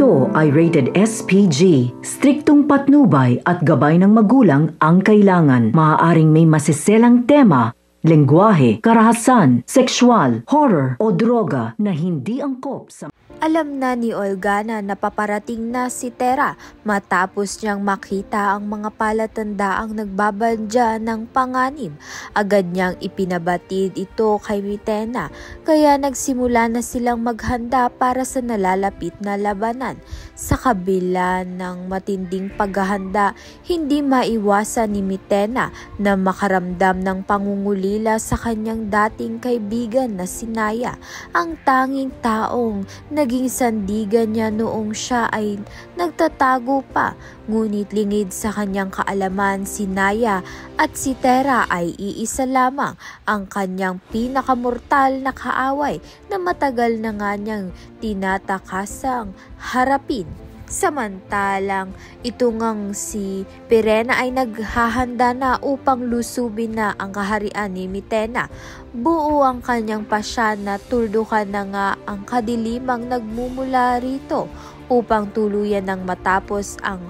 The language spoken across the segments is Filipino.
Ito ay rated SPG. Striktong patnubay at gabay ng magulang ang kailangan. Maaaring may masiselang tema, lengguwahe, karahasan, sexual, horror o droga na hindi angkop sa... Alam na ni Olga na napaparating na si Tera matapos niyang makita ang mga palatandaang nagbabadya ng panganib. Agad niyang ipinabatid ito kay Mitena, kaya nagsimula na silang maghanda para sa nalalapit na labanan. Sa kabila ng matinding paghahanda, hindi maiwasan ni Mitena na makaramdam ng pangungulila sa kanyang dating kaibigan na si Naya, ang tanging taong naging sandigan niya noong siya ay nagtatago pa. Ngunit lingid sa kanyang kaalaman, si Naya at si Tera ay iisa lamang, ang kanyang pinakamortal na kaaway na matagal na nga niyang tinatakasang harapin. Samantalang ito ngang si Pirena ay naghahanda na upang lusubin na ang kaharian ni Mitena. Buo ang kanyang pasya na tuldukan na nga ang kadilimang nagmumula rito upang tuluyan ng matapos ang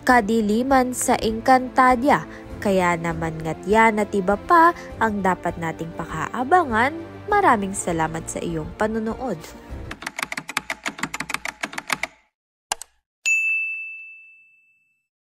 kadiliman sa Encantadia. Kaya naman nga't yan at iba pa ang dapat nating pakaabangan. Maraming salamat sa iyong panonood.